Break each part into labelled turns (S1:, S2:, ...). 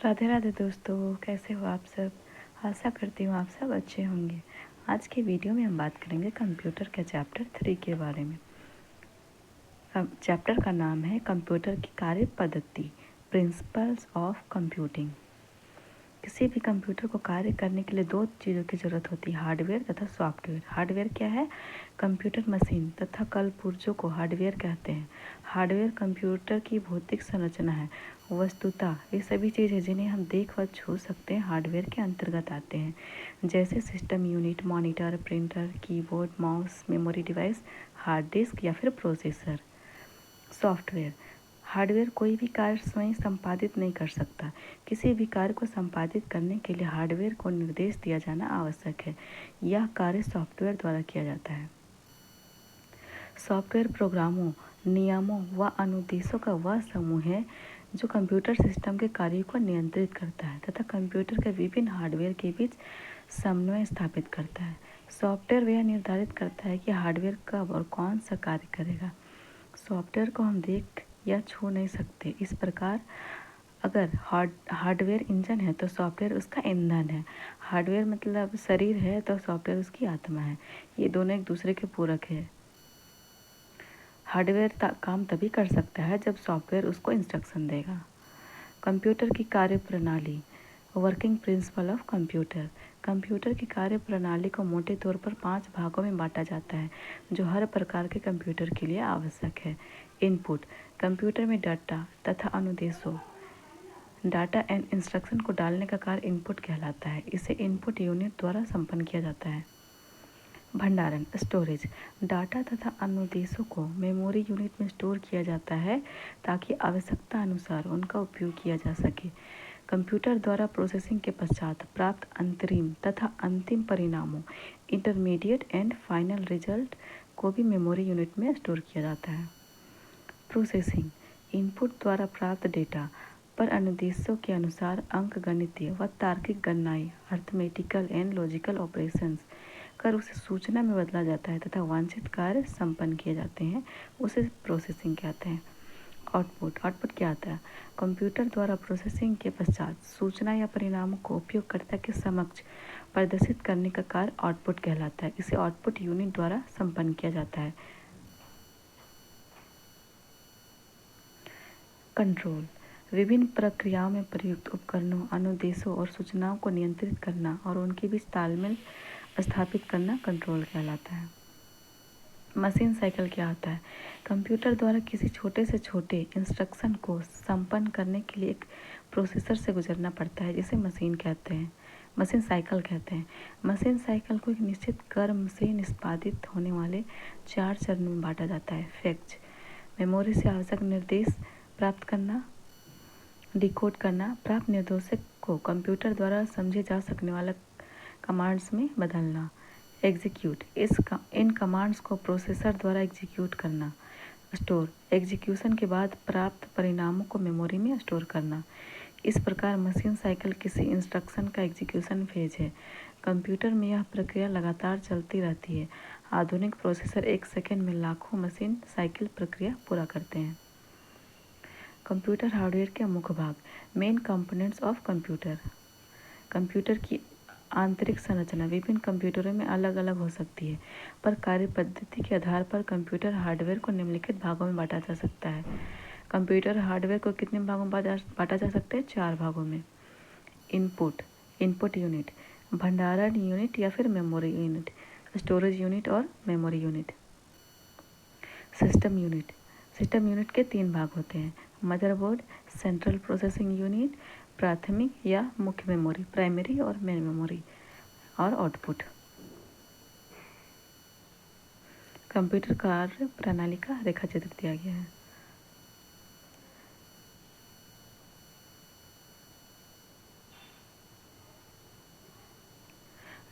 S1: राधे राधे दोस्तों, कैसे हो आप सब। आशा करती हूँ आप सब अच्छे होंगे। आज के वीडियो में हम बात करेंगे कंप्यूटर के चैप्टर 3 के बारे में। चैप्टर का नाम है कंप्यूटर की कार्य पद्धति, प्रिंसिपल्स ऑफ कंप्यूटिंग। किसी भी कंप्यूटर को कार्य करने के लिए दो चीज़ों की ज़रूरत होती है, हार्डवेयर तथा सॉफ्टवेयर। हार्डवेयर क्या है? कंप्यूटर मशीन तथा कलपुर्जों को हार्डवेयर कहते हैं। हार्डवेयर कंप्यूटर की भौतिक संरचना है। वस्तुतः ये सभी चीज़ें जिन्हें हम देख व छू सकते हैं हार्डवेयर के अंतर्गत आते हैं, जैसे system unit, monitor, printer, keyboard, mouse, memory device, hard disk या फिर प्रोसेसर। सॉफ्टवेयर। हार्डवेयर कोई भी कार्य स्वयं संपादित नहीं कर सकता। किसी भी कार्य को संपादित करने के लिए हार्डवेयर को निर्देश दिया जाना आवश्यक है। यह कार्य सॉफ्टवेयर द्वारा किया जाता है। सॉफ्टवेयर प्रोग्रामों, नियमों व अनुदेशों का वह समूह है जो कंप्यूटर सिस्टम के कार्यों को नियंत्रित करता है तथा कंप्यूटर के विभिन्न हार्डवेयर के बीच समन्वय स्थापित करता है। सॉफ्टवेयर वह निर्धारित करता है कि हार्डवेयर कब और कौन सा कार्य करेगा। सॉफ्टवेयर को हम देख या छू नहीं सकते। इस प्रकार अगर हार्डवेयर इंजन है तो सॉफ्टवेयर उसका ईंधन है। हार्डवेयर मतलब शरीर है तो सॉफ्टवेयर उसकी आत्मा है। ये दोनों एक दूसरे के पूरक है। हार्डवेयर काम तभी कर सकता है जब सॉफ्टवेयर उसको इंस्ट्रक्शन देगा। कंप्यूटर की कार्य प्रणाली, working principle of computer. Computer की कार्य प्रणाली को मोटे तौर पर 5 भागों में बांटा जाता है जो हर प्रकार के कंप्यूटर के लिए आवश्यक है। इनपुट, कंप्यूटर में डाटा तथा अनुदेशों, डाटा एंड इंस्ट्रक्शन को डालने का कार्य इनपुट कहलाता है। इसे इनपुट यूनिट द्वारा संपन्न किया जाता है। भंडारण, स्टोरेज, डाटा तथा अनुदेशों को मेमोरी यूनिट में स्टोर किया जाता है ताकि आवश्यकता अनुसार उनका उपयोग किया जा सके। कंप्यूटर द्वारा प्रोसेसिंग के पश्चात प्राप्त अंतरिम तथा अंतिम परिणामों, इंटरमीडिएट एंड फाइनल रिजल्ट को भी मेमोरी यूनिट में स्टोर किया जाता है। प्रोसेसिंग, इनपुट द्वारा प्राप्त डेटा पर अनुदेशों के अनुसार अंकगणितीय व तार्किक गणनाएं, अर्थमेटिकल एंड लॉजिकल ऑपरेशंस कर उसे सूचना में बदला जाता है तथा वांछित कार्य संपन्न किए जाते हैं। उसे प्रोसेसिंग कहते हैं। आउटपुट क्या आता है? कंप्यूटर द्वारा प्रोसेसिंग के पश्चात सूचना या परिणामों को उपयोगकर्ता के समक्ष प्रदर्शित करने का कार्य आउटपुट कहलाता है। इसे आउटपुट यूनिट द्वारा संपन्न किया जाता है। कंट्रोल, विभिन्न प्रक्रियाओं में प्रयुक्त उपकरणों, अनुदेशों और सूचनाओं को नियंत्रित करना और उनके बीच तालमेल स्थापित करना कंट्रोल कहलाता है। मशीन साइकिल क्या होता है? कंप्यूटर द्वारा किसी छोटे से छोटे इंस्ट्रक्शन को संपन्न करने के लिए एक प्रोसेसर से गुजरना पड़ता है, जिसे मशीन साइकिल कहते हैं। मशीन साइकिल को एक निश्चित क्रम से निष्पादित होने वाले 4 चरणों में बांटा जाता है। फेच, मेमोरी से आवश्यक निर्देश प्राप्त करना, डिकोड करना, प्राप्त निर्देशों को कंप्यूटर द्वारा समझे जा सकने वाला कमांड्स में बदलना। एग्जीक्यूट, इन कमांड्स को प्रोसेसर द्वारा एग्जीक्यूट करना। स्टोर, एग्जीक्यूशन के बाद प्राप्त परिणामों को मेमोरी में स्टोर करना। इस प्रकार मशीन साइकिल किसी इंस्ट्रक्शन का एग्जीक्यूशन फेज है। कंप्यूटर में यह प्रक्रिया लगातार चलती रहती है। आधुनिक प्रोसेसर 1 सेकंड में लाखों मशीन साइकिल प्रक्रिया पूरा करते हैं। कंप्यूटर हार्डवेयर के मुख्य भाग, main components of computer. Computer की आंतरिक संरचना विभिन्न कंप्यूटरों में अलग अलग हो सकती है, पर कार्य पद्धति के आधार पर कंप्यूटर हार्डवेयर को निम्नलिखित भागों में बांटा जा सकता है। कंप्यूटर हार्डवेयर को कितने भागों में बांटा जा सकता है? 4 भागों में। इनपुट यूनिट, भंडारण यूनिट या फिर मेमोरी यूनिट, स्टोरेज यूनिट और मेमोरी यूनिट। सिस्टम यूनिट के 3 भाग होते हैं, मदरबोर्ड, सेंट्रल प्रोसेसिंग यूनिट, प्राथमिक या मुख्य मेमोरी, प्राइमरी और मेन मेमोरी, और आउटपुट। कंप्यूटर कार्य प्रणाली का रेखा चित्र दिया गया है।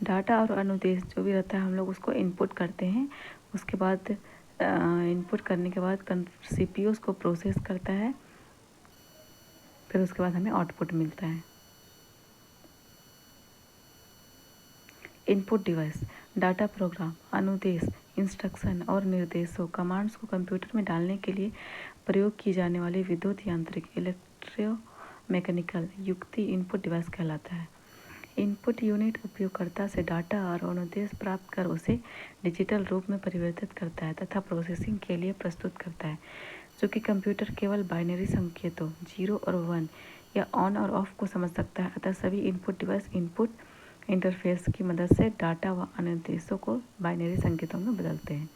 S1: डाटा और अनुदेश जो भी रहता है हम लोग उसको इनपुट करते हैं। उसके बाद इनपुट करने के बाद CPU उसको प्रोसेस करता है, फिर उसके बाद हमें आउटपुट मिलता है। इनपुट डिवाइस, डाटा प्रोग्राम, अनुदेश, इंस्ट्रक्शन और निर्देशों, कमांड्स को कंप्यूटर में डालने के लिए प्रयोग की जाने वाली विद्युत यांत्रिक मैकेनिकल युक्ति इनपुट डिवाइस कहलाता है। इनपुट यूनिट उपयोगकर्ता से डाटा और अनुदेश प्राप्त कर उसे डिजिटल रूप में परिवर्तित करता है तथा प्रोसेसिंग के लिए प्रस्तुत करता है। चूँकि कंप्यूटर केवल बाइनरी संकेतों 0 और 1 या ऑन और ऑफ को समझ सकता है, अतः सभी इनपुट डिवाइस इनपुट इंटरफेस की मदद से डाटा व अनुदेशों को बाइनरी संकेतों में बदलते हैं।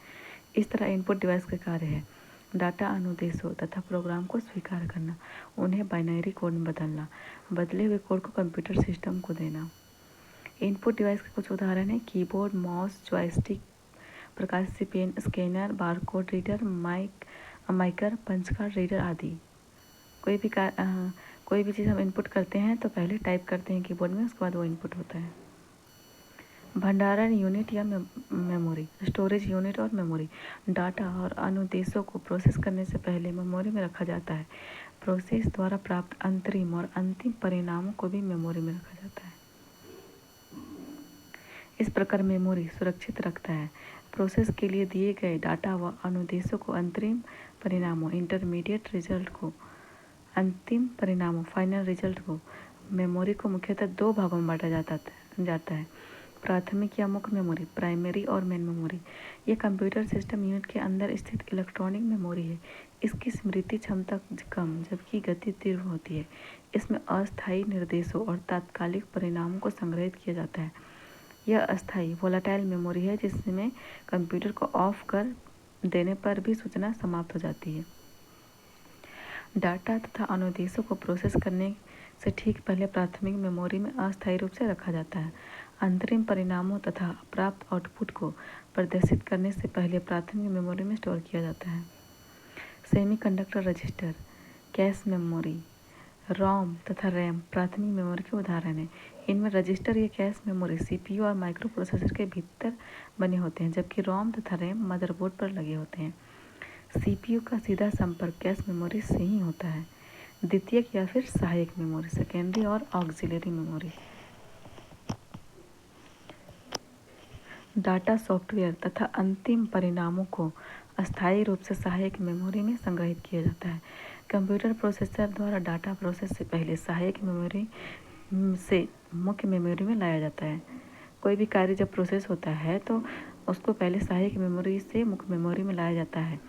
S1: इस तरह इनपुट डिवाइस का कार्य है डाटा अनुदेशों तथा प्रोग्राम को स्वीकार करना, उन्हें बाइनरी कोड में बदलना, बदले हुए कोड को कंप्यूटर सिस्टम को देना। इनपुट डिवाइस के कुछ उदाहरण हैं कीबोर्ड, माउस, जॉयस्टिक, प्रकाश से pen, scanner, barcode reader, MICR, punch card reader आदि। कोई भी चीज़ हम इनपुट करते हैं तो पहले टाइप करते हैं कीबोर्ड में, उसके बाद वो इनपुट होता है। भंडारण यूनिट या मेमोरी, स्टोरेज यूनिट और मेमोरी। डाटा और अनुदेशों को प्रोसेस करने से पहले मेमोरी में रखा जाता है। प्रोसेस द्वारा प्राप्त अंतरिम और अंतिम परिणामों को भी मेमोरी में रखा जाता है। इस प्रकार मेमोरी सुरक्षित रखता है प्रोसेस के लिए दिए गए डाटा व अनुदेशों को, अंतरिम परिणामों इंटरमीडिएट रिजल्ट को, अंतिम परिणामों फाइनल रिजल्ट को। मेमोरी को मुख्यतः दो भागों में बांटा जाता है प्राथमिक या मुख्य मेमोरी, प्राइमरी और मेन मेमोरी। यह कंप्यूटर सिस्टम यूनिट के अंदर स्थित इलेक्ट्रॉनिक मेमोरी है। इसकी स्मृति क्षमता कम जबकि गति तीव्र होती है। इसमें अस्थायी निर्देशों और तात्कालिक परिणामों को संग्रहित किया जाता है। यह अस्थायी वोलाटाइल मेमोरी है जिसमें कंप्यूटर को ऑफ कर देने पर भी सूचना समाप्त हो जाती है। डाटा तथा अनुदेशों को प्रोसेस करने से ठीक पहले प्राथमिक मेमोरी में अस्थायी रूप से रखा जाता है। अंतरिम परिणामों तथा प्राप्त आउटपुट को प्रदर्शित करने से पहले प्राथमिक मेमोरी में स्टोर किया जाता है। सेमीकंडक्टर रजिस्टर, कैश मेमोरी, रोम तथा रैम प्राथमिक मेमोरी के उदाहरण हैं। इनमें रजिस्टर या कैश मेमोरी सीपीयू और माइक्रो प्रोसेसर के भीतर बने होते हैं, जबकि रोम तथा रैम मदरबोर्ड पर लगे होते हैं। सीपीयू का सीधा संपर्क कैश मेमोरी से ही होता है। द्वितीयक या फिर सहायक मेमोरी, सेकेंडरी और ऑक्सिलरी मेमोरी। डाटा, सॉफ्टवेयर तथा अंतिम परिणामों को अस्थायी रूप से सहायक मेमोरी में संग्रहित किया जाता है। कंप्यूटर प्रोसेसर द्वारा डाटा प्रोसेस से पहले सहायक मेमोरी से मुख्य मेमोरी में लाया जाता है। कोई भी कार्य जब प्रोसेस होता है तो उसको पहले सहायक मेमोरी से मुख्य मेमोरी में लाया जाता है।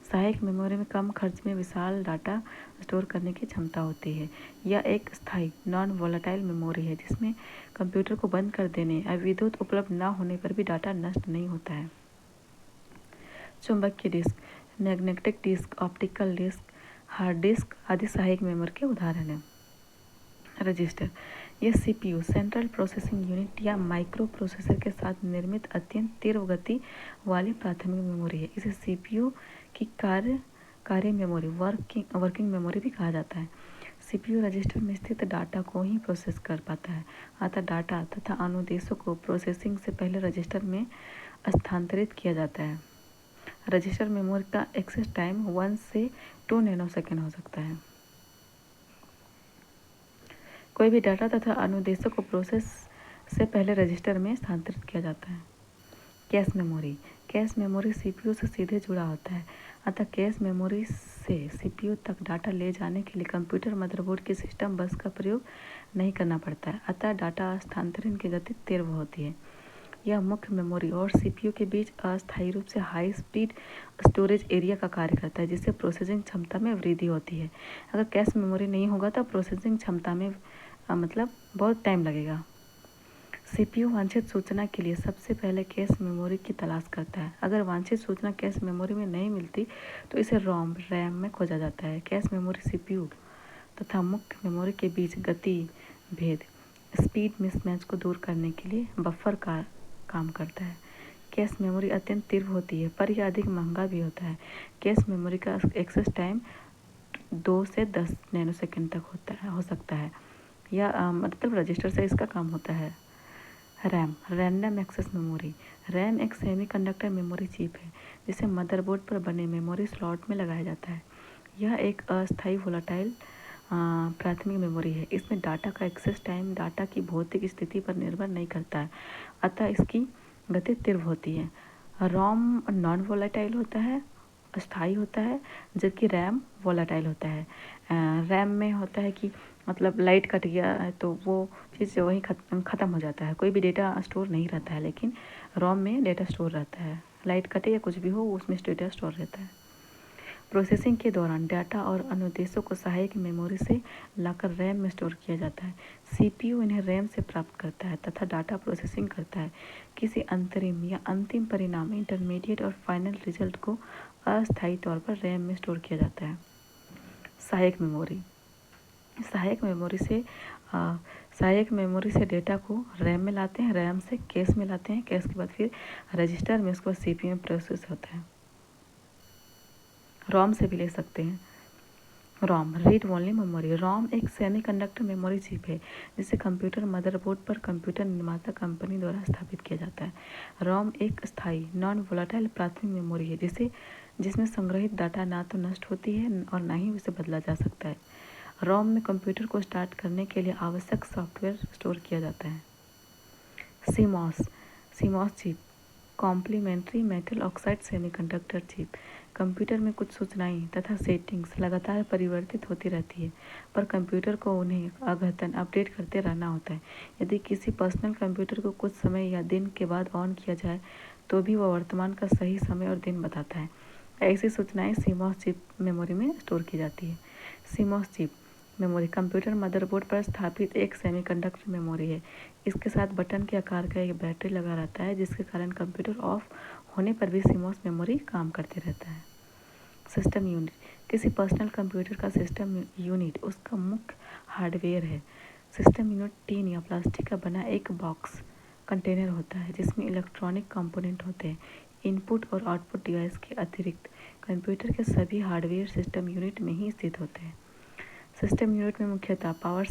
S1: सहायक मेमोरी में कम खर्च में विशाल डाटा स्टोर करने की क्षमता होती है। यह एक स्थायी नॉन वोलाटाइल मेमोरी है जिसमें कंप्यूटर को बंद कर देने या विद्युत उपलब्ध न होने पर भी डाटा नष्ट नहीं होता है। चुंबकीय disk, magnetic disk, optical disk, hard disk आदि सहायक मेमोरी के उदाहरण हैं। रजिस्टर, यह सीपीयू सेंट्रल प्रोसेसिंग यूनिट या माइक्रो प्रोसेसर के साथ निर्मित अत्यंत तीव्र गति वाली प्राथमिक मेमोरी है। इसे सीपीयू की कार्य मेमोरी वर्किंग मेमोरी भी कहा जाता है। सीपीयू रजिस्टर में स्थित डाटा को ही प्रोसेस कर पाता है, अतः डाटा तथा अनुदेशों को प्रोसेसिंग से पहले रजिस्टर में स्थानांतरित किया जाता है। रजिस्टर मेमोरी का एक्सेस टाइम 1 से 2 नैनोसेकंड हो सकता है। कोई भी डाटा तथा अनुदेशों को प्रोसेस से पहले रजिस्टर में स्थानांतरित किया जाता है। Cache memory, cache memory CPU से सीधे जुड़ा होता है, अतः कैश मेमोरी से सीपीयू तक डाटा ले जाने के लिए कंप्यूटर मदरबोर्ड की सिस्टम बस का प्रयोग नहीं करना पड़ता है, अतः डाटा स्थानांतरण की गति तीव्र होती है। यह मुख्य मेमोरी और सीपीयू के बीच अस्थायी रूप से हाई स्पीड स्टोरेज एरिया का कार्य करता है, जिससे प्रोसेसिंग क्षमता में वृद्धि होती है। अगर कैश मेमोरी नहीं होगा तो प्रोसेसिंग क्षमता में बहुत टाइम लगेगा। सीपीयू वांछित सूचना के लिए सबसे पहले कैश मेमोरी की तलाश करता है। अगर वांछित सूचना कैश मेमोरी में नहीं मिलती तो इसे रोम रैम में खोजा जाता है। कैश मेमोरी सीपीयू तथा मुख्य मेमोरी के बीच गति भेद स्पीड मिसमैच को दूर करने के लिए बफर का काम करता है। कैश मेमोरी अत्यंत तीव्र होती है पर यह अधिक महंगा भी होता है। कैश मेमोरी का एक्सेस टाइम 2 से 10 नैनोसेकंड तक हो सकता है। यह रजिस्टर से इसका काम होता है। RAM, random access memory. RAM एक सेमीकंडक्टर मेमोरी चिप है जिसे मदरबोर्ड पर बने मेमोरी स्लॉट में लगाया जाता है। यह एक अस्थायी वोलाटाइल प्राथमिक मेमोरी है। इसमें डाटा का एक्सेस टाइम डाटा की भौतिक स्थिति पर निर्भर नहीं करता है, अतः इसकी गति तीव्र होती है। रोम नॉन वोलाटाइल होता है, अस्थायी होता है, जबकि रैम वोलाटाइल होता है। रैम में होता है कि मतलब लाइट कट गया है तो वो चीज़ वहीं ख़त्म हो जाता है, कोई भी डेटा स्टोर नहीं रहता है, लेकिन रोम में डेटा स्टोर रहता है। लाइट कटे या कुछ भी हो उसमें डेटा स्टोर रहता है। प्रोसेसिंग के दौरान डाटा और अनुदेशों को सहायक मेमोरी से लाकर रैम में स्टोर किया जाता है। सीपीयू इन्हें रैम से प्राप्त करता है तथा डाटा प्रोसेसिंग करता है। किसी अंतरिम या अंतिम परिणाम इंटरमीडिएट और फाइनल रिजल्ट को अस्थायी तौर पर रैम में स्टोर किया जाता है। सहायक मेमोरी सहायक मेमोरी से सहायक मेमोरी से डेटा को रैम में लाते हैं, रैम से कैश में लाते हैं, कैश के बाद फिर रजिस्टर में, उसके बाद सीपीयू में प्रोसेस होता है। रोम से भी ले सकते हैं। रोम रीड ओनली मेमोरी। रोम एक सेमीकंडक्टर मेमोरी चिप है जिसे कंप्यूटर मदरबोर्ड पर कंप्यूटर निर्माता कंपनी द्वारा स्थापित किया जाता है। रोम एक स्थायी नॉन वोलाटाइल प्राथमिक मेमोरी है जिसमें संग्रहित डाटा ना तो नष्ट होती है और ना ही उसे बदला जा सकता है। रोम में कंप्यूटर को स्टार्ट करने के लिए आवश्यक सॉफ्टवेयर स्टोर किया जाता है। CMOS chip complementary metal oxide semiconductor chip. Computer में कुछ सूचनाएं तथा सेटिंग्स लगातार परिवर्तित होती रहती है, पर कंप्यूटर को उन्हें अद्यतन अपडेट करते रहना होता है। यदि किसी पर्सनल कंप्यूटर को कुछ समय या दिन के बाद ऑन किया जाए तो भी वह वर्तमान का सही समय और दिन बताता है। ऐसी सूचनाएं सीमॉस चिप मेमोरी में स्टोर की जाती है। CMOS chip memory computer motherboard पर स्थापित एक सेमीकंडक्टर मेमोरी है। इसके साथ बटन के आकार का एक बैटरी लगा रहता है, जिसके कारण कंप्यूटर ऑफ होने पर भी सीमॉस मेमोरी काम करते रहता है। सिस्टम यूनिट किसी पर्सनल कंप्यूटर का सिस्टम यूनिट उसका मुख्य हार्डवेयर है। सिस्टम यूनिट टीन या प्लास्टिक का बना एक बॉक्स कंटेनर होता है जिसमें इलेक्ट्रॉनिक कंपोनेंट होते हैं। इनपुट और आउटपुट डिवाइस के अतिरिक्त कंप्यूटर के सभी हार्डवेयर सिस्टम यूनिट में ही स्थित होते हैं। सिस्टम यूनिट में मुख्यतः power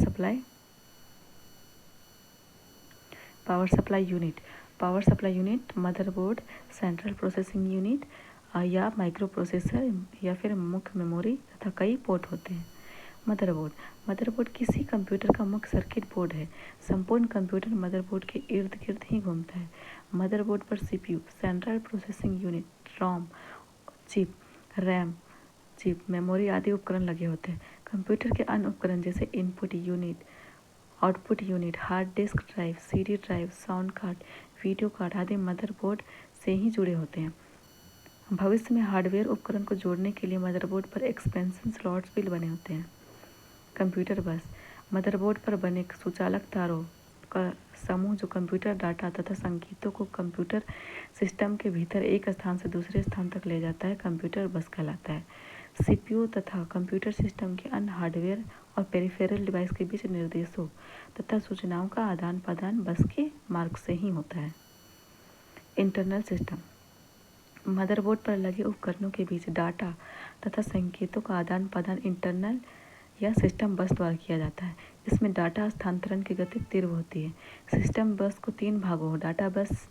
S1: supply unit, motherboard, central processing unit या माइक्रो प्रोसेसर या फिर मुख्य मेमोरी तथा कई पोर्ट होते हैं। मदरबोर्ड किसी कंप्यूटर का मुख्य सर्किट बोर्ड है। संपूर्ण कंप्यूटर मदरबोर्ड के इर्द गिर्द ही घूमता है। मदरबोर्ड पर CPU, central processing unit, ROM chip, RAM chip, memory आदि उपकरण लगे होते हैं। कंप्यूटर के अन्य उपकरण जैसे input unit, output unit, hard disk drive, CD drive, sound card, video card आदि मदरबोर्ड से ही जुड़े होते हैं। भविष्य में हार्डवेयर उपकरण को जोड़ने के लिए मदरबोर्ड पर एक्सपेंशन स्लॉट्स भी बने होते हैं। कंप्यूटर बस मदरबोर्ड पर बने सुचालक तारों का समूह जो कंप्यूटर डाटा तथा संकेतों को कंप्यूटर सिस्टम के भीतर एक स्थान से दूसरे स्थान तक ले जाता है, कंप्यूटर बस कहलाता है। सीपीयू तथा कंप्यूटर सिस्टम के अन्य हार्डवेयर और पेरिफेरल डिवाइस के बीच निर्देशों तथा सूचनाओं का आदान प्रदान बस के मार्ग से ही होता है। इंटरनल सिस्टम मदरबोर्ड पर लगे उपकरणों के बीच डाटा तथा संकेतों का आदान प्रदान इंटरनल या सिस्टम बस द्वारा किया जाता है। इसमें डाटा हस्तांतरण की गति तीव्र होती है। सिस्टम बस को 3 भागों डाटा बस,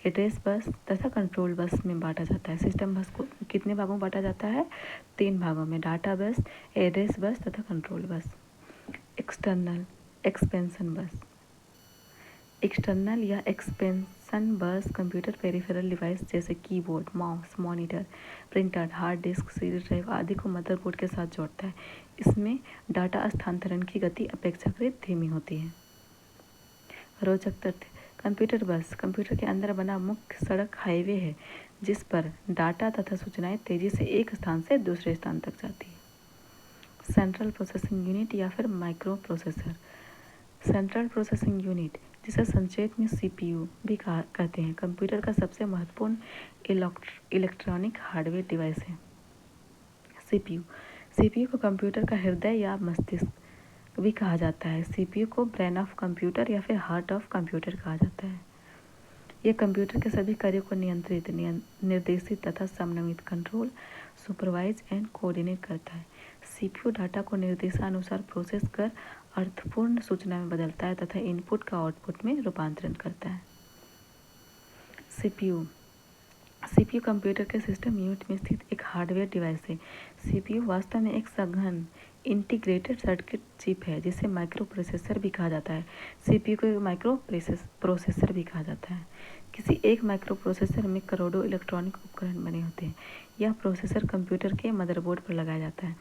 S1: एड्रेस बस तथा कंट्रोल बस में बांटा जाता है। सिस्टम बस को कितने भागों में बांटा जाता है? 3 भागों में, डाटा बस, एड्रेस बस तथा कंट्रोल बस। एक्सटर्नल एक्सपेंशन बस एक्सटर्नल या एक्सपेंशन बस कंप्यूटर पेरिफेरल डिवाइस जैसे keyboard, mouse, monitor, printer, hard disk, CD drive आदि को मदरबोर्ड के साथ जोड़ता है। इसमें डाटा स्थानांतरण की गति अपेक्षाकृत धीमी होती है। रोचक तथ्य कंप्यूटर बस कंप्यूटर के अंदर बना मुख्य सड़क हाईवे है जिस पर डाटा तथा सूचनाएं तेजी से एक स्थान से दूसरे स्थान तक जाती है। सेंट्रल प्रोसेसिंग यूनिट या फिर micro processor central processing unit जिसे संक्षेप में सीपीयू भी कहते हैं, कंप्यूटर का सबसे महत्वपूर्ण इलेक्ट्रॉनिक हार्डवेयर डिवाइस है। सीपीयू को कंप्यूटर का हृदय या मस्तिष्क भी कहा जाता है। सीपीयू को ब्रेन ऑफ कंप्यूटर या फिर हार्ट ऑफ कंप्यूटर कहा जाता है। यह कंप्यूटर के सभी कार्यों को नियंत्रित, निर्देशित तथा समन्वित, कंट्रोल, सुपरवाइज एंड कोऑर्डिनेट करता है। सीपीयू डाटा को निर्देशानुसार प्रोसेस कर अर्थपूर्ण सूचना में बदलता है तथा इनपुट का आउटपुट में रूपांतरण करता है। सीपीयू कंप्यूटर के सिस्टम यूनिट में स्थित एक हार्डवेयर डिवाइस है। सीपीयू वास्तव में एक सघन इंटीग्रेटेड सर्किट चिप है जिसे माइक्रो प्रोसेसर भी कहा जाता है। सीपीयू को माइक्रो प्रोसेसर भी कहा जाता है। किसी एक माइक्रो प्रोसेसर में करोड़ों इलेक्ट्रॉनिक उपकरण बने होते हैं। यह प्रोसेसर कंप्यूटर के मदरबोर्ड पर लगाया जाता है।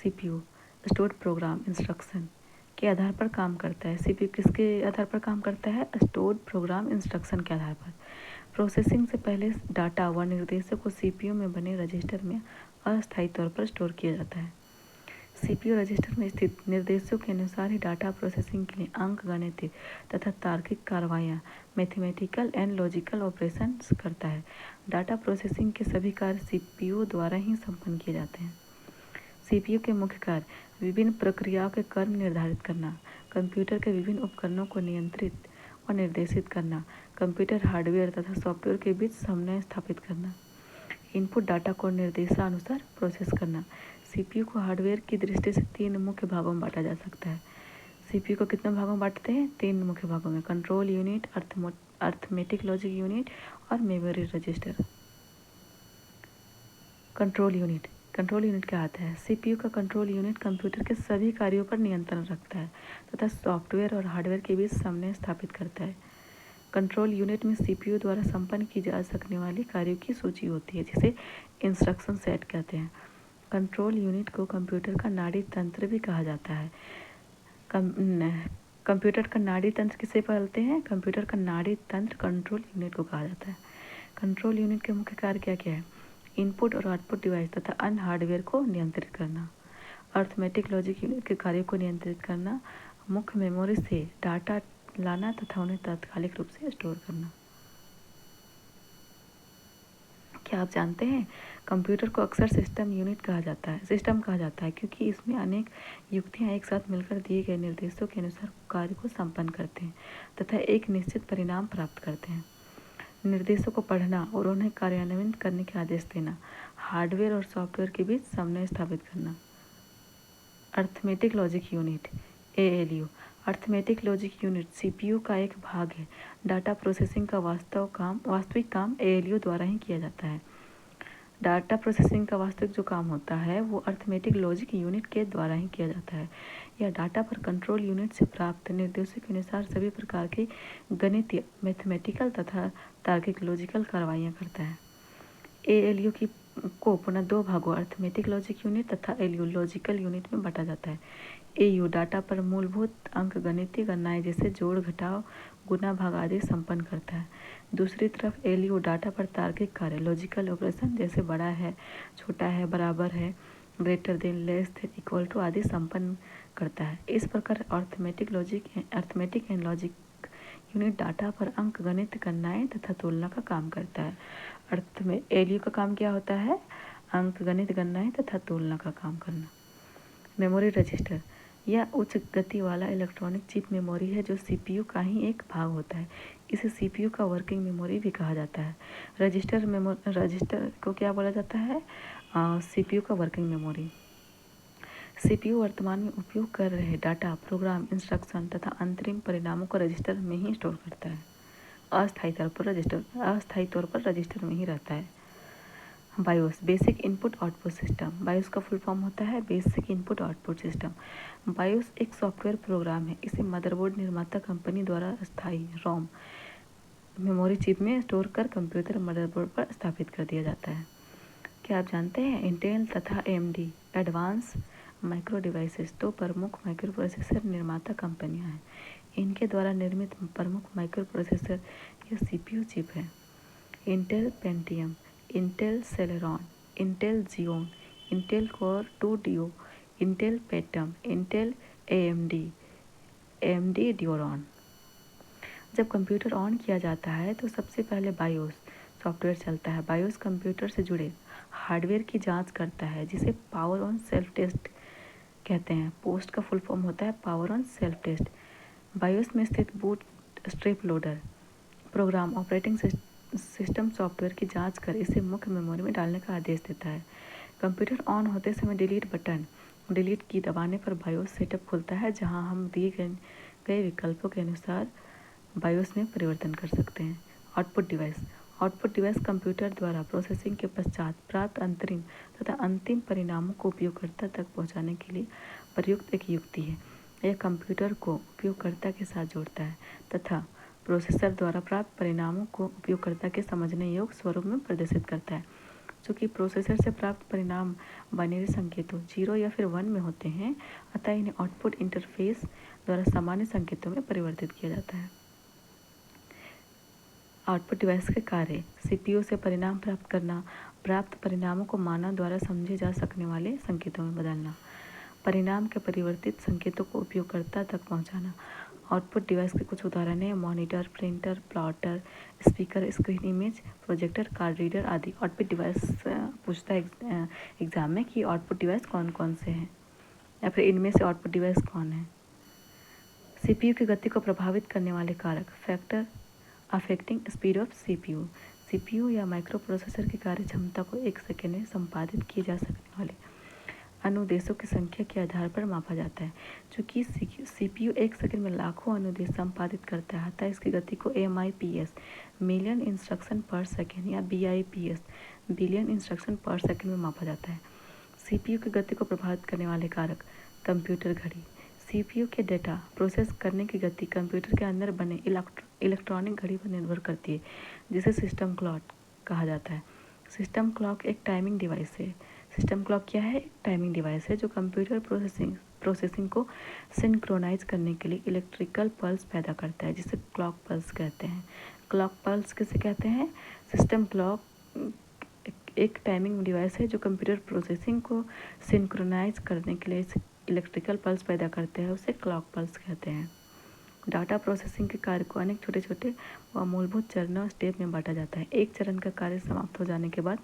S1: सीपीयू स्टोर्ड प्रोग्राम इंस्ट्रक्शन के आधार पर काम करता है। सीपीयू किसके आधार पर काम करता है? स्टोर्ड प्रोग्राम इंस्ट्रक्शन के आधार पर। प्रोसेसिंग से पहले डाटा व निर्देशों को सीपीयू में बने रजिस्टर में अस्थायी तौर पर स्टोर किया जाता है। सीपीयू रजिस्टर में स्थित निर्देशों के अनुसार ही डाटा प्रोसेसिंग के लिए अंक गणितीय तथा तार्किक कार्रवाइयाँ मैथमेटिकल एंड लॉजिकल ऑपरेशंस करता है। डाटा प्रोसेसिंग के सभी कार्य सीपीयू द्वारा ही संपन्न किए जाते हैं। सीपीयू के मुख्य कार्य विभिन्न प्रक्रियाओं के क्रम निर्धारित करना, कंप्यूटर के विभिन्न उपकरणों को नियंत्रित और निर्देशित करना, कंप्यूटर हार्डवेयर तथा सॉफ्टवेयर के बीच समन्वय स्थापित करना, इनपुट डाटा को निर्देशानुसार प्रोसेस करना। सीपीयू को हार्डवेयर की दृष्टि से 3 मुख्य भागों में बांटा जा सकता है। सीपीयू को कितने भागों में बांटते हैं? 3 मुख्य भागों में, control unit, arithmetic logic unit और मेमोरी रजिस्टर। कंट्रोल यूनिट क्या आता है? सीपीयू का कंट्रोल यूनिट कंप्यूटर के सभी कार्यों पर नियंत्रण रखता है तथा सॉफ्टवेयर और हार्डवेयर के बीच समन्वय स्थापित करता है। कंट्रोल यूनिट में सीपीयू द्वारा संपन्न की जा सकने वाली कार्यों की सूची होती है, जिसे इंस्ट्रक्शन सेट कहते हैं। कंट्रोल यूनिट को कंप्यूटर का नाड़ी तंत्र भी कहा जाता है। कंप्यूटर का नाड़ी तंत्र किसे बोलते हैं? कंप्यूटर का नाड़ी तंत्र कंट्रोल यूनिट को कहा जाता है। कंट्रोल यूनिट के मुख्य कार्य क्या क्या है? इनपुट और आउटपुट डिवाइस तथा अन्य हार्डवेयर को नियंत्रित करना, अर्थमेटिक लॉजिक यूनिट के कार्यों को नियंत्रित करना, मुख्य मेमोरी से डाटा लाना तथा उन्हें तात्कालिक रूप से स्टोर करना। क्या आप जानते हैं कंप्यूटर को अक्सर सिस्टम कहा जाता है क्योंकि इसमें अनेक युक्तियां एक साथ मिलकर दिए गए निर्देशों के अनुसार कार्य को संपन्न करते हैं तथा एक निश्चित परिणाम प्राप्त करते हैं। निर्देशों को पढ़ना और उन्हें कार्यान्वित करने के आदेश देना, हार्डवेयर और सॉफ्टवेयर के बीच समन्वय स्थापित करना। Arithmetic logic unit ALU। Arithmetic logic unit CPU का एक भाग है। डाटा प्रोसेसिंग का वास्तविक काम ALU द्वारा ही किया जाता है। डाटा प्रोसेसिंग का वास्तविक जो काम होता है वो अर्थमेटिक लॉजिक यूनिट के द्वारा ही किया जाता है। यह डाटा पर कंट्रोल यूनिट से प्राप्त निर्देशों के अनुसार सभी प्रकार की गणितीय, मैथमेटिकल तथा तार्किक लॉजिकल कार्रवाइयाँ करता है। ALU को पुनः 2 भागों अर्थमेटिक लॉजिक यूनिट तथा LU लॉजिकल यूनिट में बांटा जाता है। AU डाटा पर मूलभूत अंक गणितीय गणनाएं जैसे जोड़, घटाव, गुना, भाग आदि संपन्न करता है। दूसरी तरफ LU डाटा पर तार्किक कार्य, लॉजिकल ऑपरेशन जैसे बड़ा है, छोटा है, बराबर है, greater than, less than, equal to आदि संपन्न करता है। इस प्रकार arithmetic and logic unit data पर अंक गणित गणनाएं तथा तुलना का काम करता है। अर्थ में LU का काम क्या होता है? अंक गणित गणनाएं तथा तुलना का काम करना। मेमोरी रजिस्टर यह उच्च गति वाला इलेक्ट्रॉनिक चिप मेमोरी है जो सीपीयू का ही एक भाग होता है। इसे सीपीयू का वर्किंग मेमोरी भी कहा जाता है। रजिस्टर को क्या बोला जाता है? सीपीयू का वर्किंग मेमोरी। सीपीयू वर्तमान में उपयोग कर रहे डाटा, प्रोग्राम, इंस्ट्रक्शन तथा अंतरिम परिणामों को रजिस्टर में ही स्टोर करता है। अस्थायी तौर पर रजिस्टर में ही रहता है। BIOS, basic input output system. BIOS का फुल फॉर्म होता है basic input output system. BIOS एक सॉफ्टवेयर प्रोग्राम है। इसे मदरबोर्ड निर्माता कंपनी द्वारा अस्थायी रोम मेमोरी चिप में स्टोर कर कंप्यूटर मदरबोर्ड पर स्थापित कर दिया जाता है। क्या आप जानते हैं इंटेल तथा AMD एडवांस माइक्रो डिवाइसेस 2 प्रमुख माइक्रो प्रोसेसर निर्माता कंपनियां हैं। इनके द्वारा निर्मित प्रमुख माइक्रो प्रोसेसर या CPU चिप है। Intel Pentium, Intel Celeron, Intel Xeon, Intel Core 2 Duo, Intel Pentium, Intel AMD Duron. जब कंप्यूटर ऑन किया जाता है तो सबसे पहले बायोस सॉफ्टवेयर चलता है। बायोस कंप्यूटर से जुड़े हार्डवेयर की जांच करता है जिसे पावर ऑन सेल्फ टेस्ट कहते हैं। पोस्ट का फुल फॉर्म होता है power on self test. BIOS में स्थित bootstrap loader program operating system software की जांच कर इसे मुख्य मेमोरी में डालने का आदेश देता है। कंप्यूटर ऑन होते समय डिलीट की दबाने पर बायोस सेटअप खुलता है, जहां हम दिए गए विकल्पों के अनुसार बायोस में परिवर्तन कर सकते हैं। आउटपुट डिवाइस कंप्यूटर द्वारा प्रोसेसिंग के पश्चात प्राप्त अंतरिम तथा अंतिम परिणामों को उपयोगकर्ता तक पहुंचाने के लिए प्रयुक्त एक युक्ति है। यह कंप्यूटर को उपयोगकर्ता के साथ जोड़ता है तथा प्रोसेसर द्वारा प्राप्त परिणामों को उपयोगकर्ता के समझने योग्य स्वरूप में प्रदर्शित करता है। चूँकि प्रोसेसर से प्राप्त परिणाम बाइनरी संकेतों 0 या फिर 1 में होते हैं, अतः इन्हें आउटपुट इंटरफेस द्वारा सामान्य संकेतों में परिवर्तित किया जाता है। आउटपुट डिवाइस के कार्य: सीपीयू से परिणाम प्राप्त करना, प्राप्त परिणामों को मानव द्वारा समझे जा सकने वाले संकेतों में बदलना, परिणाम के परिवर्तित संकेतों को उपयोगकर्ता तक पहुंचाना। आउटपुट डिवाइस के कुछ उदाहरण हैं: monitor, printer, plotter, speaker, screen image, projector, card reader आदि। आउटपुट डिवाइस पूछता है एग्जाम में कि आउटपुट डिवाइस कौन कौन से हैं, या फिर इनमें से आउटपुट डिवाइस कौन है। सीपीयू की गति को प्रभावित करने वाले कारक: factor affecting speed of CPU, CPU या माइक्रो प्रोसेसर की कार्य क्षमता को एक सेकेंड में संपादित किए जा सकने वाले अनुदेशों की संख्या के आधार पर मापा जाता है। चूंकि सीपीयू एक सेकंड में लाखों अनुदेश संपादित करता है, अतः इसकी गति को MIPS मिलियन इंस्ट्रक्शन पर सेकेंड या BIPS बिलियन इंस्ट्रक्शन पर सेकेंड में मापा जाता है। सीपीयू की गति को प्रभावित करने वाले कारक: कंप्यूटर घड़ी, सीपीयू के डेटा प्रोसेस करने की गति कंप्यूटर के अंदर बने इलेक्ट्रॉनिक घड़ी पर निर्भर करती है, जिसे सिस्टम क्लॉक कहा जाता है। सिस्टम क्लॉक एक टाइमिंग डिवाइस है। सिस्टम क्लॉक क्या है? एक टाइमिंग डिवाइस है जो कंप्यूटर प्रोसेसिंग को सिंक्रोनाइज करने के लिए इलेक्ट्रिकल पल्स पैदा करता है, जिसे क्लॉक पल्स कहते हैं। क्लॉक पल्स किसे कहते हैं? सिस्टम क्लॉक एक टाइमिंग डिवाइस है जो कंप्यूटर प्रोसेसिंग को सिंक्रोनाइज करने के लिए इलेक्ट्रिकल पल्स पैदा करते हैं, उसे क्लॉक पल्स कहते हैं। डाटा प्रोसेसिंग के कार्य को अनेक छोटे छोटे व मूलभूत चरणों स्टेप में बांटा जाता है। एक चरण का कार्य समाप्त हो जाने के बाद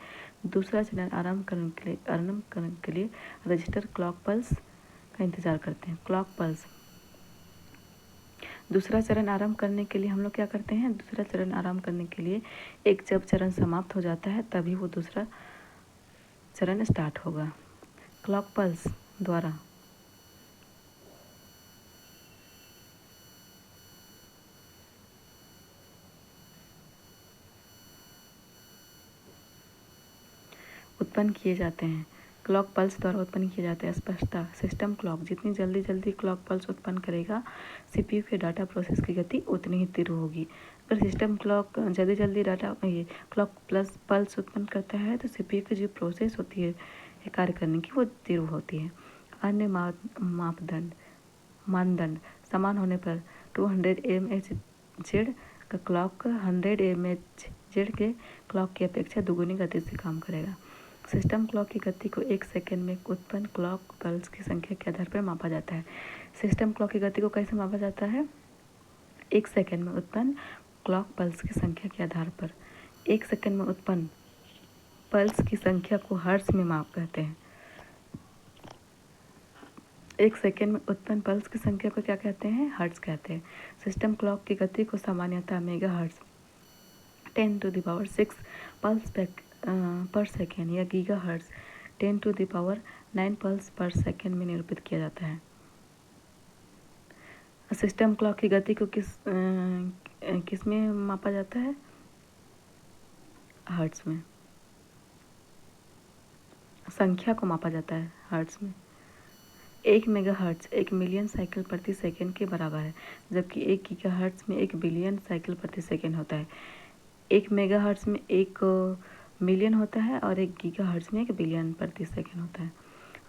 S1: दूसरा चरण आरंभ करने के लिए रजिस्टर क्लॉक पल्स का इंतजार करते हैं। क्लॉक पल्स दूसरा चरण आरंभ करने के लिए हम लोग क्या करते हैं? दूसरा चरण आरंभ करने के लिए जब चरण समाप्त हो जाता है तभी वो दूसरा चरण स्टार्ट होगा। क्लॉक पल्स द्वारा उत्पन्न किए जाते हैं। क्लॉक पल्स द्वारा उत्पन्न किए जाते हैं। स्पष्टता: सिस्टम क्लॉक जितनी जल्दी क्लॉक पल्स उत्पन्न करेगा, सीपीयू के डाटा प्रोसेस की गति उतनी ही तीव्र होगी। अगर सिस्टम क्लॉक जल्दी डाटा क्लॉक पल्स उत्पन्न करता है तो सीपीयू की जो प्रोसेस होती है कार्य करने की, वो तीव्र होती है। अन्य मानदंड समान होने पर 200 mHz का क्लॉक 100 mHz के क्लॉक की अपेक्षा दुगुनी गति से काम करेगा। सिस्टम क्लॉक की गति को एक सेकेंड में उत्पन्न क्लॉक पल्स की संख्या के आधार पर मापा जाता है। सिस्टम क्लॉक की गति को कैसे मापा जाता है? एक सेकेंड में उत्पन्न क्लॉक पल्स की संख्या के आधार पर। एक सेकेंड में उत्पन्न पल्स की संख्या को हर्ट्ज में माप कहते हैं। एक सेकेंड में उत्पन्न पल्स की संख्या को क्या कहते हैं? हर्ट्ज कहते हैं। सिस्टम क्लॉक की गति को सामान्यतः मेगा हर्ट्ज 10⁶ पल्स पर सेकेंड या गीगा हर्ट्ज 10⁹ पल्स पर सेकेंड में निरूपित किया जाता है। सिस्टम क्लॉक की गति को किस में मापा जाता है? हर्ट्ज में। संख्या को मापा जाता है हर्ट्ज में। 1 मेगाहर्ट्ज 1 मिलियन साइकिल प्रति सेकेंड के बराबर है, जबकि 1 गीगाहर्ट्ज में 1 बिलियन साइकिल प्रति सेकेंड होता है। 1 मेगाहर्ट्ज में 1 मिलियन होता है और 1 गीगाहर्ट्ज में 1 बिलियन प्रति सेकेंड होता है।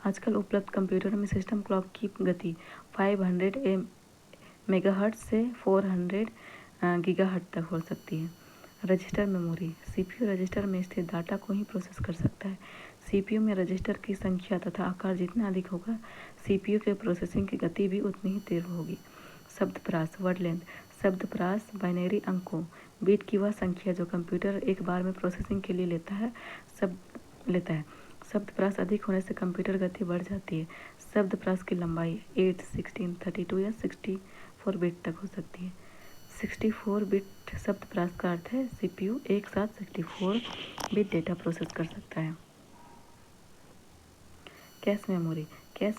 S1: आजकल उपलब्ध कंप्यूटर में सिस्टम क्लॉक की गति 500 मेगाहर्ट्ज से 400 गीगाहर्ट्ज तक हो सकती है। रजिस्टर मेमोरी: सीपीयू रजिस्टर में स्थित डाटा को ही प्रोसेस कर सकता है। सीपीयू में रजिस्टर की संख्या तथा आकार जितना अधिक होगा, सीपीयू के प्रोसेसिंग की गति भी उतनी ही तीव्र होगी। शब्दप्रास वर्ड लेंथ: शब्दप्रास बाइनरी अंकों बीट की वह संख्या जो कंप्यूटर एक बार में प्रोसेसिंग के लिए लेता है। शब्दप्रास अधिक होने से कंप्यूटर गति बढ़ जाती है। शब्दप्रास की लंबाई 8, 16, 32 या 64 बिट तक हो सकती है। 64 बिट शब्दप्रास का अर्थ है सीपीयू एक साथ 64 बिट डेटा प्रोसेस कर सकता है। कैश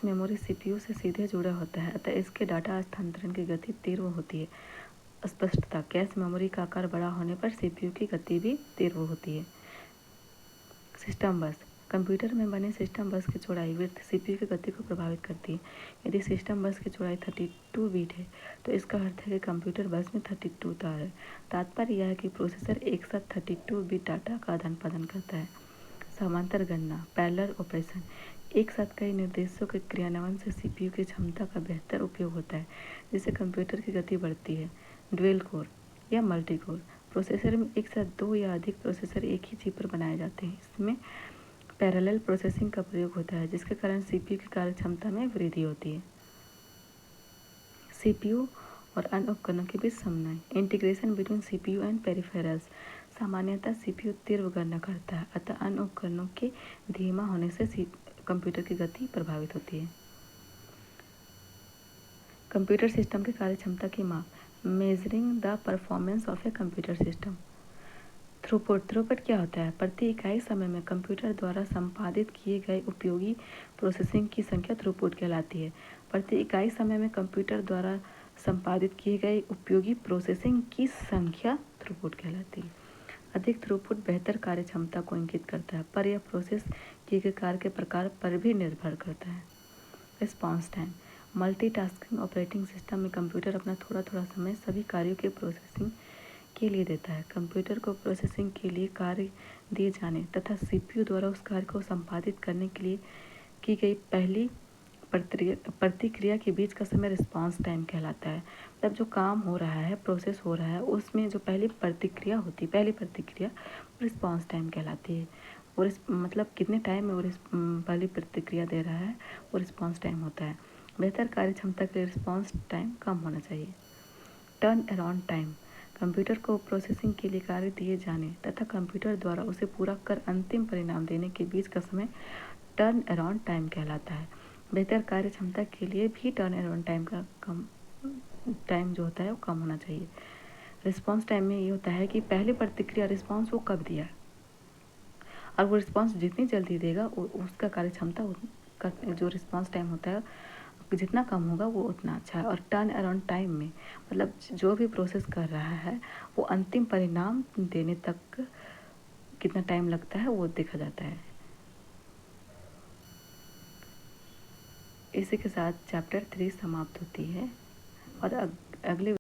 S1: मेमोरी सीपीयू से सीधे जुड़ा होता है, अतः इसके डाटा हस्तांतरण की गति तीव्र होती है। स्पष्टता: कैश मेमोरी का आकार बड़ा होने पर सीपीयू की गति भी तीव्र होती है। सिस्टम बस: कंप्यूटर में बने सिस्टम बस की चौड़ाई विड्थ सीपीयू की गति को प्रभावित करती है। यदि सिस्टम बस की चौड़ाई 32 बिट है तो इसका अर्थ है कि कंप्यूटर बस में 32 तार है। तात्पर्य यह है कि प्रोसेसर एक साथ 32 बिट डाटा का आदान प्रदान करता है। समांतर गणना पैरेलल ऑपरेशन: एक साथ कई निर्देशों के क्रियान्वयन से सीपीयू की क्षमता का बेहतर उपयोग होता है, जिससे कंप्यूटर की गति बढ़ती है। ड्यूल कोर या मल्टी कोर प्रोसेसर में एक साथ दो या अधिक प्रोसेसर एक ही चिप पर बनाए जाते हैं। इसमें पैरेलल प्रोसेसिंग का प्रयोग होता है, जिसके कारण सीपीयू की कार्यक्षमता में वृद्धि होती है। सीपीयू और अन्य उपकरणों के बीच समन्वय, integration between CPU and peripherals. सामान्यतः सीपीयू तीव्र गणना करता है, अतः अन्य उपकरणों के धीमा होने से कंप्यूटर की गति प्रभावित होती है। कंप्यूटर सिस्टम की कार्यक्षमता की माप, measuring the performance of a computer system. Throughput क्या होता है? प्रति इकाई समय में कंप्यूटर द्वारा संपादित किए गए उपयोगी प्रोसेसिंग की संख्या थ्रूपुट कहलाती है। प्रति इकाई समय में कंप्यूटर द्वारा संपादित किए गए उपयोगी प्रोसेसिंग की संख्या थ्रूपुट कहलाती है। अधिक थ्रूपुट बेहतर कार्यक्षमता को इंगित करता है, पर यह प्रोसेस किए गए कार्य के प्रकार पर भी निर्भर करता है। Response time, multitasking operating system में कंप्यूटर अपना थोड़ा थोड़ा समय सभी कार्यों के प्रोसेसिंग के लिए देता है। कंप्यूटर को प्रोसेसिंग के लिए कार्य दिए जाने तथा सीपीयू द्वारा उस कार्य को संपादित करने के लिए की गई पहली प्रतिक्रिया के बीच का समय रिस्पॉन्स टाइम कहलाता है। तब जो काम हो रहा है, प्रोसेस हो रहा है, उसमें जो पहली प्रतिक्रिया रिस्पॉन्स टाइम कहलाती है। वो मतलब कितने टाइम में वो पहली प्रतिक्रिया दे रहा है, वो रिस्पॉन्स टाइम होता है। बेहतर कार्य क्षमता के लिए रिस्पॉन्स टाइम कम होना चाहिए। टर्न अराउंड टाइम, कंप्यूटर को प्रोसेसिंग के लिए कार्य दिए जाने तथा कंप्यूटर द्वारा उसे पूरा कर अंतिम परिणाम देने के बीच का समय टर्न अराउंड टाइम कहलाता है। बेहतर कार्य क्षमता के लिए भी टर्न अराउंड टाइम का कम टाइम जो होता है वो कम होना चाहिए। रिस्पॉन्स टाइम में ये होता है कि पहली प्रतिक्रिया रिस्पॉन्स वो कब दिया, और वो रिस्पॉन्स जितनी जल्दी देगा उसका कार्य क्षमता का जो रिस्पॉन्स टाइम होता है जितना कम होगा वो उतना अच्छा है। और टर्न अराउंड टाइम में मतलब जो भी प्रोसेस कर रहा है वो अंतिम परिणाम देने तक कितना टाइम लगता है वो देखा जाता है। इसी के साथ चैप्टर 3 समाप्त होती है और अगले